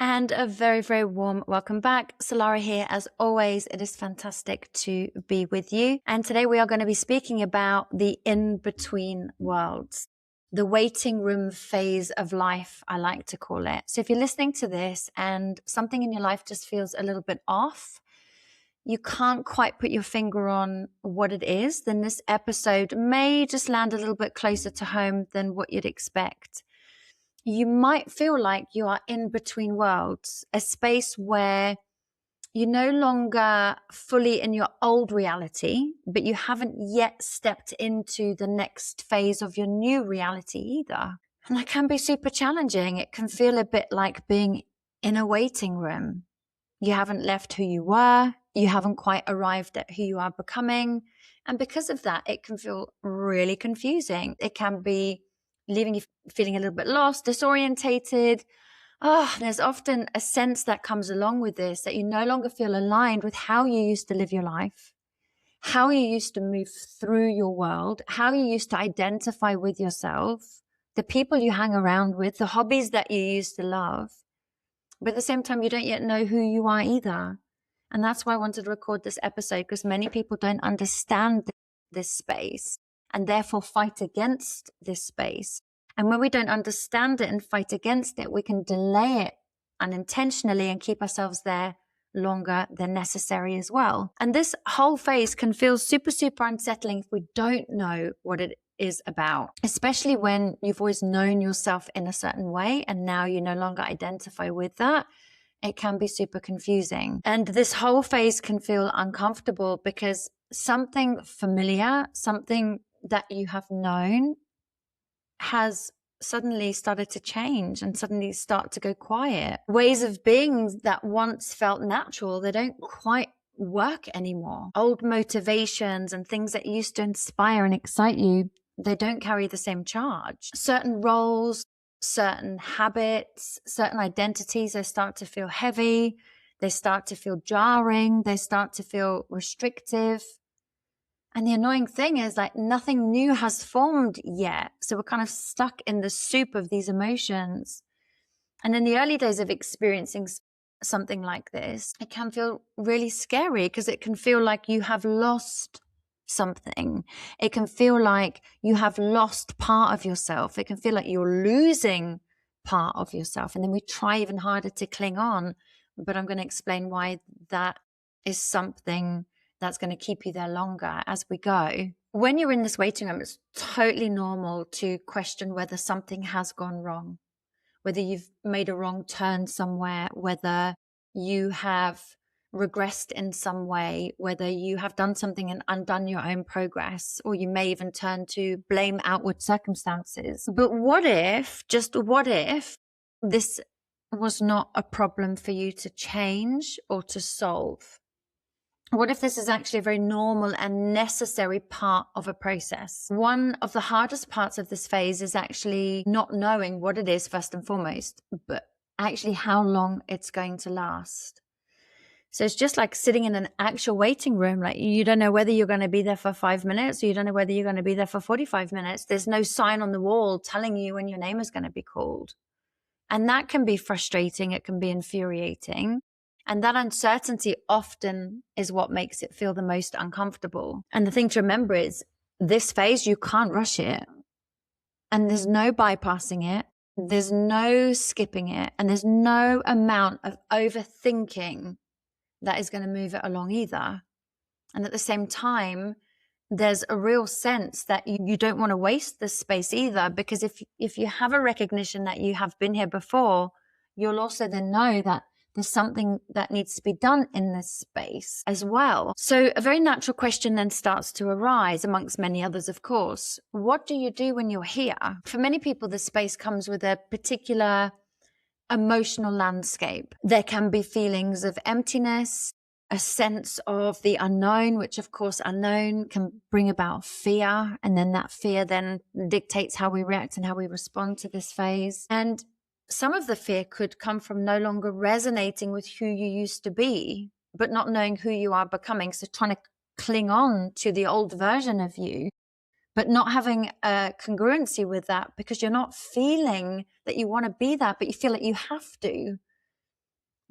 And a very, very warm welcome back. Solara here. As always, it is fantastic to be with you. And today we are going to be speaking about the in-between worlds, the waiting room phase of life, I like to call it. So if you're listening to this and something in your life just feels a little bit off, you can't quite put your finger on what it is, then this episode may just land a little bit closer to home than what you'd expect. You might feel like you are in between worlds, a space where you're no longer fully in your old reality, but you haven't yet stepped into the next phase of your new reality either. And that can be super challenging. It can feel a bit like being in a waiting room. You haven't left who you were. You haven't quite arrived at who you are becoming. And because of that, it can feel really confusing. It can be leaving you feeling a little bit lost, disorientated. There's often a sense that comes along with this, that you no longer feel aligned with how you used to live your life, how you used to move through your world, how you used to identify with yourself, the people you hang around with, the hobbies that you used to love. But at the same time, you don't yet know who you are either. And that's why I wanted to record this episode, because many people don't understand this space and therefore fight against this space. And when we don't understand it and fight against it, we can delay it unintentionally and keep ourselves there longer than necessary as well. And this whole phase can feel super, super unsettling if we don't know what it is about, especially when you've always known yourself in a certain way and now you no longer identify with that. It can be super confusing. And this whole phase can feel uncomfortable because something familiar, something that you have known, has suddenly started to change and suddenly start to go quiet. Ways of being that once felt natural, they don't quite work anymore. Old motivations and things that used to inspire and excite you, they don't carry the same charge. Certain roles, certain habits, certain identities, they start to feel heavy, they start to feel jarring, they start to feel restrictive. And the annoying thing is, like, nothing new has formed yet. So we're kind of stuck in the soup of these emotions. And in the early days of experiencing something like this, it can feel really scary because it can feel like you have lost something. It can feel like you have lost part of yourself. It can feel like you're losing part of yourself. And then we try even harder to cling on. But I'm going to explain why that is something that's going to keep you there longer as we go. When you're in this waiting room, it's totally normal to question whether something has gone wrong, whether you've made a wrong turn somewhere, whether you have regressed in some way, whether you have done something and undone your own progress, or you may even turn to blame outward circumstances. But what if, just what if, this was not a problem for you to change or to solve? What if this is actually a very normal and necessary part of a process? One of the hardest parts of this phase is actually not knowing what it is first and foremost, but actually how long it's going to last. So it's just like sitting in an actual waiting room. Like, you don't know whether you're going to be there for 5 minutes, or you don't know whether you're going to be there for 45 minutes. There's no sign on the wall telling you when your name is going to be called. And that can be frustrating. It can be infuriating. And that uncertainty often is what makes it feel the most uncomfortable. And the thing to remember is, this phase, you can't rush it. And there's no bypassing it. There's no skipping it. And there's no amount of overthinking that is going to move it along either. And at the same time, there's a real sense that you don't want to waste this space either, because if you have a recognition that you have been here before, you'll also then know that there's something that needs to be done in this space as well. So a very natural question then starts to arise, amongst many others, of course. What do you do when you're here? For many people, this space comes with a particular emotional landscape. There can be feelings of emptiness, a sense of the unknown, which of course unknown can bring about fear. And then that fear then dictates how we react and how we respond to this phase. And some of the fear could come from no longer resonating with who you used to be, but not knowing who you are becoming. So trying to cling on to the old version of you, but not having a congruency with that, because you're not feeling that you want to be that, but you feel like you have to.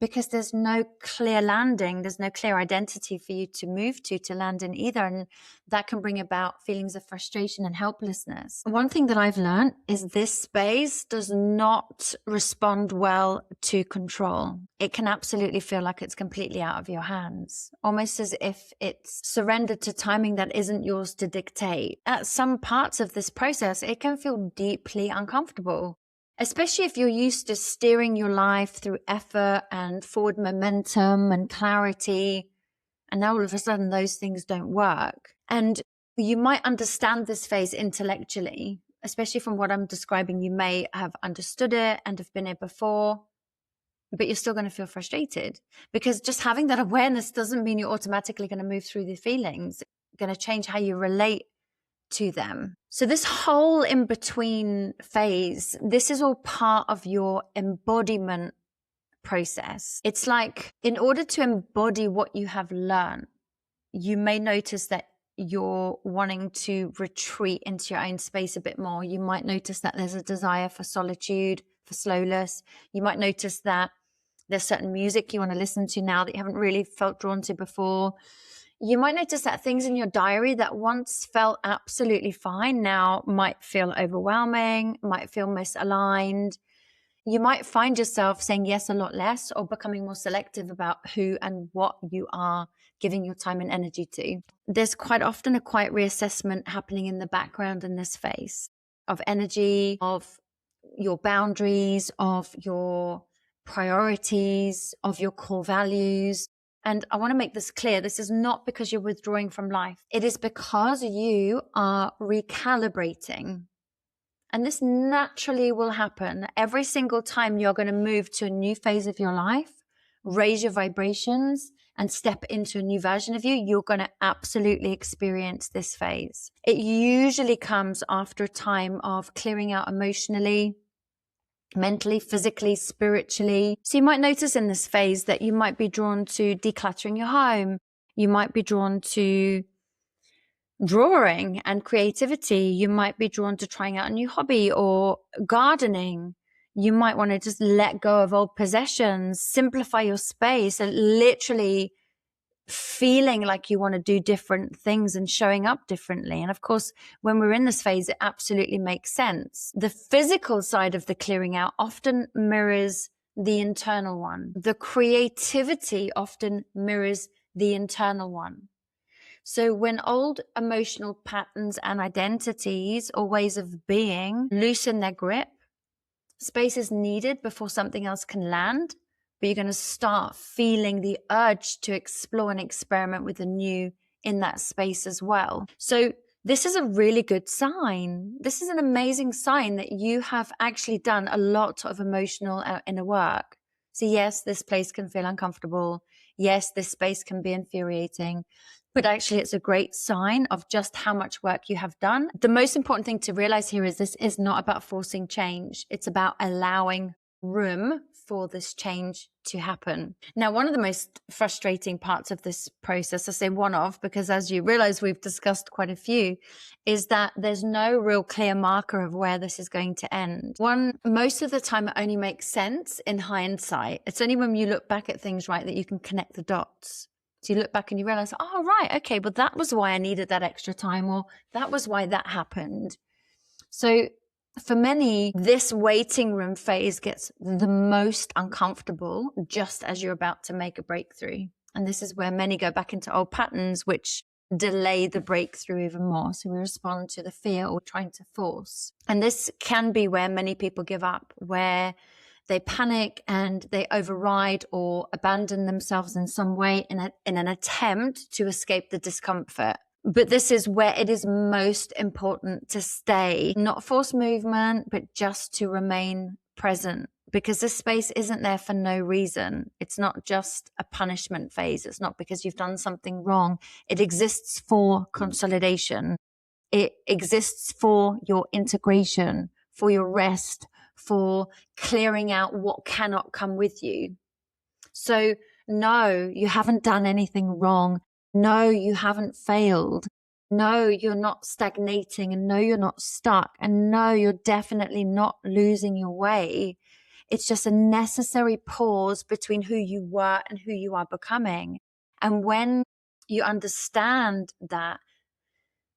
because there's no clear landing. There's no clear identity for you to move to land in either. And that can bring about feelings of frustration and helplessness. One thing that I've learned is this space does not respond well to control. It can absolutely feel like it's completely out of your hands, almost as if it's surrendered to timing that isn't yours to dictate. At some parts of this process, it can feel deeply uncomfortable, especially if you're used to steering your life through effort and forward momentum and clarity. And now all of a sudden those things don't work. And you might understand this phase intellectually, especially from what I'm describing. You may have understood it and have been here before, but you're still going to feel frustrated, because just having that awareness doesn't mean you're automatically going to move through the feelings. It's going to change how you relate to them. So this whole in-between phase, this is all part of your embodiment process. It's like, in order to embody what you have learned, you may notice that you're wanting to retreat into your own space a bit more. You might notice that there's a desire for solitude, for slowness. You might notice that there's certain music you want to listen to now that you haven't really felt drawn to before. You might notice that things in your diary that once felt absolutely fine now might feel overwhelming, might feel misaligned. You might find yourself saying yes a lot less, or becoming more selective about who and what you are giving your time and energy to. There's quite often a quiet reassessment happening in the background in this phase of energy, of your boundaries, of your priorities, of your core values. And I want to make this clear. This is not because you're withdrawing from life. It is because you are recalibrating. And this naturally will happen every single time you're going to move to a new phase of your life, raise your vibrations, and step into a new version of you. You're going to absolutely experience this phase. It usually comes after a time of clearing out emotionally, mentally, physically, spiritually. So you might notice in this phase that you might be drawn to decluttering your home. You might be drawn to drawing and creativity. You might be drawn to trying out a new hobby or gardening. You might want to just let go of old possessions, simplify your space, and literally feeling like you want to do different things and showing up differently. And of course, when we're in this phase, it absolutely makes sense. The physical side of the clearing out often mirrors the internal one. The creativity often mirrors the internal one. So when old emotional patterns and identities or ways of being loosen their grip, space is needed before something else can land, but you're going to start feeling the urge to explore and experiment with the new in that space as well. So this is a really good sign. This is an amazing sign that you have actually done a lot of emotional inner work. So yes, this place can feel uncomfortable. Yes, this space can be infuriating. But actually, it's a great sign of just how much work you have done. The most important thing to realize here is this is not about forcing change. It's about allowing room for this change to happen. Now, one of the most frustrating parts of this process, I say one of, because as you realize, we've discussed quite a few, is that there's no real clear marker of where this is going to end. One, most of the time, it only makes sense in hindsight. It's only when you look back at things, right, that you can connect the dots. So you look back and you realize, oh, right, okay, but that was why I needed that extra time, or that was why that happened. So for many, this waiting room phase gets the most uncomfortable just as you're about to make a breakthrough. And this is where many go back into old patterns, which delay the breakthrough even more. So we respond to the fear or trying to force. And this can be where many people give up, where they panic and they override or abandon themselves in some way in an attempt to escape the discomfort. But this is where it is most important to stay, not force movement, but just to remain present, because this space isn't there for no reason. It's not just a punishment phase. It's not because you've done something wrong. It exists for consolidation. It exists for your integration, for your rest, for clearing out what cannot come with you. So no, you haven't done anything wrong. No, you haven't failed. No, you're not stagnating, and no, you're not stuck. And no, you're definitely not losing your way. It's just a necessary pause between who you were and who you are becoming. And when you understand that,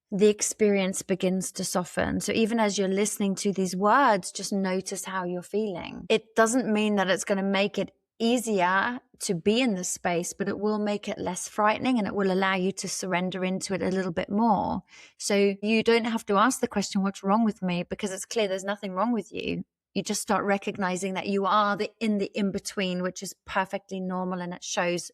the experience begins to soften. So even as you're listening to these words, just notice how you're feeling. It doesn't mean that it's going to make it easier to be in this space, but it will make it less frightening, and it will allow you to surrender into it a little bit more. So you don't have to ask the question, what's wrong with me? Because it's clear there's nothing wrong with you. You just start recognizing that you are in the in-between, which is perfectly normal, and it shows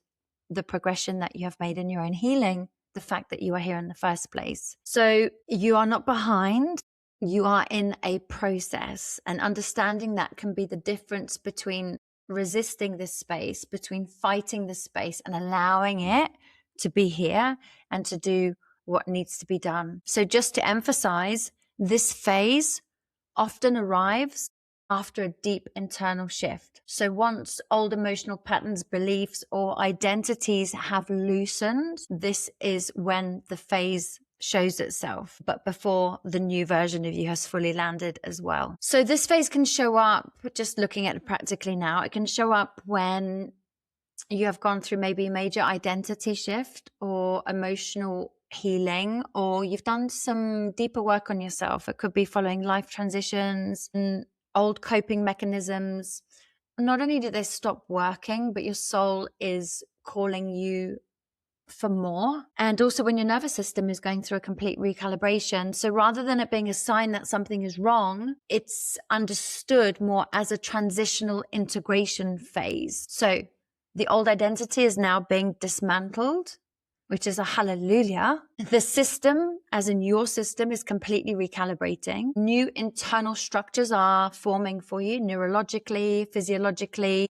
the progression that you have made in your own healing, the fact that you are here in the first place. So you are not behind, you are in a process, and understanding that can be the difference between resisting this space, between fighting this space and allowing it to be here and to do what needs to be done. So just to emphasize, this phase often arrives after a deep internal shift. So once old emotional patterns, beliefs, or identities have loosened, this is when the phase shows itself, but before the new version of you has fully landed as well. So this phase can show up, just looking at it practically now, it can show up when you have gone through maybe a major identity shift or emotional healing, or you've done some deeper work on yourself. It could be following life transitions and old coping mechanisms. Not only do they stop working, but your soul is calling you for more. And also when your nervous system is going through a complete recalibration. So rather than it being a sign that something is wrong, it's understood more as a transitional integration phase. So the old identity is now being dismantled, which is a hallelujah. The system, as in your system, is completely recalibrating. New internal structures are forming for you, neurologically, physiologically,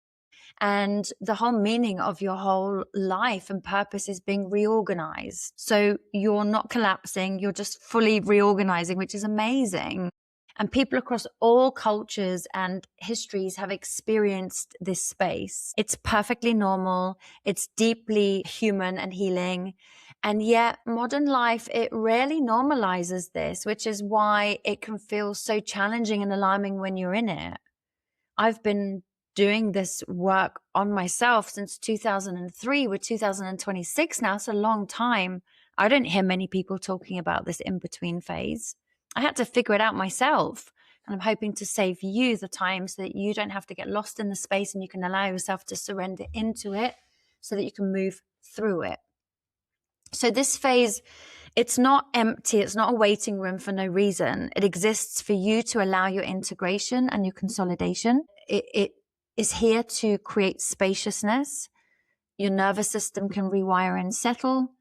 and the whole meaning of your whole life and purpose is being reorganized. So you're not collapsing, you're just fully reorganizing, which is amazing. And people across all cultures and histories have experienced this space. It's perfectly normal. It's deeply human and healing. And yet modern life, it rarely normalizes this, which is why it can feel so challenging and alarming when you're in it. I've been doing this work on myself since 2003. We're 2026 now. It's a long time. I don't hear many people talking about this in-between phase. I had to figure it out myself. And I'm hoping to save you the time so that you don't have to get lost in the space and you can allow yourself to surrender into it so that you can move through it. So this phase, it's not empty. It's not a waiting room for no reason. It exists for you to allow your integration and your consolidation. It is here to create spaciousness. Your nervous system can rewire and settle.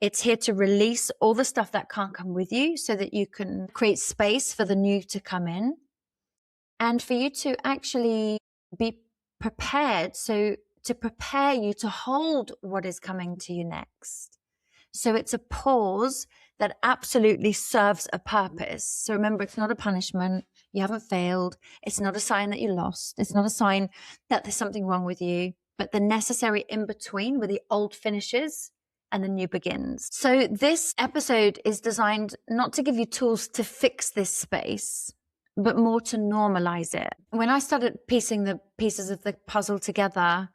It's here to release all the stuff that can't come with you so that you can create space for the new to come in and for you to actually be prepared. So to prepare you to hold what is coming to you next. So it's a pause that absolutely serves a purpose. So remember, it's not a punishment. You haven't failed. It's not a sign that you lost. It's not a sign that there's something wrong with you, but the necessary in between where the old finishes and the new begins. So this episode is designed not to give you tools to fix this space, but more to normalize it. When I started piecing the pieces of the puzzle together,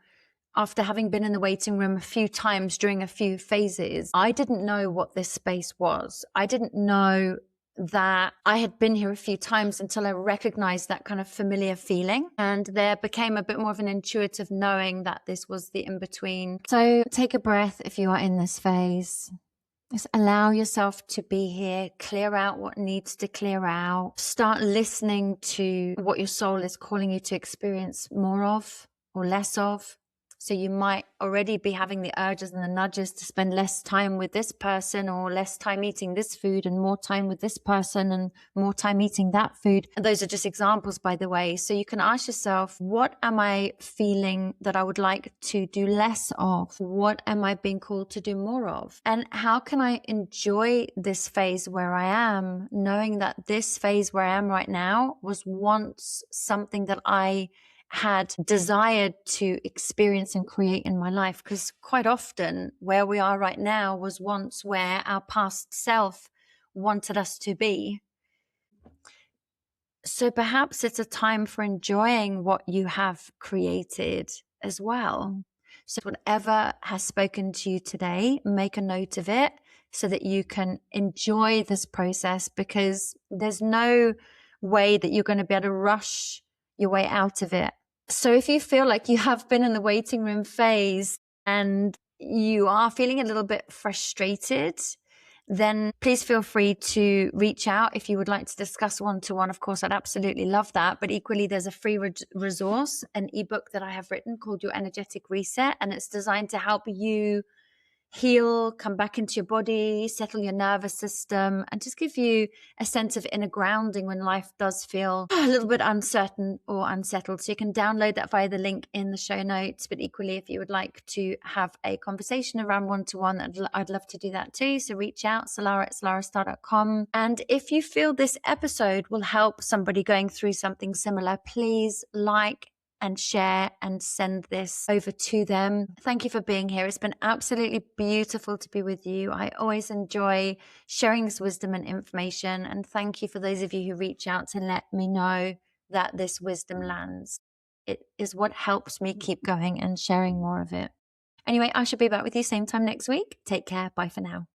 after having been in the waiting room a few times during a few phases, I didn't know what this space was. I didn't know that I had been here a few times until I recognized that kind of familiar feeling. And there became a bit more of an intuitive knowing that this was the in-between. So take a breath if you are in this phase. Just allow yourself to be here, clear out what needs to clear out. Start listening to what your soul is calling you to experience more of or less of. So you might already be having the urges and the nudges to spend less time with this person or less time eating this food and more time with this person and more time eating that food. And those are just examples, by the way. So you can ask yourself, what am I feeling that I would like to do less of? What am I being called to do more of? And how can I enjoy this phase where I am, knowing that this phase where I am right now was once something that I had desired to experience and create in my life? Because quite often where we are right now was once where our past self wanted us to be. So perhaps it's a time for enjoying what you have created as well. So whatever has spoken to you today, make a note of it so that you can enjoy this process, because there's no way that you're going to be able to rush your way out of it. So if you feel like you have been in the waiting room phase and you are feeling a little bit frustrated, then please feel free to reach out if you would like to discuss one-to-one. Of course, I'd absolutely love that. But equally, there's a free resource, an ebook that I have written called Your Energetic Reset, and it's designed to help you heal, come back into your body, settle your nervous system, and just give you a sense of inner grounding when life does feel a little bit uncertain or unsettled. So you can download that via the link in the show notes. But equally, if you would like to have a conversation around one-to-one, I'd love to do that too. So reach out, solara@solaristar.com. And if you feel this episode will help somebody going through something similar, please like and share and send this over to them. Thank you for being here. It's been absolutely beautiful to be with you. I always enjoy sharing this wisdom and information. And thank you for those of you who reach out to let me know that this wisdom lands. It is what helps me keep going and sharing more of it. Anyway, I shall be back with you same time next week. Take care. Bye for now.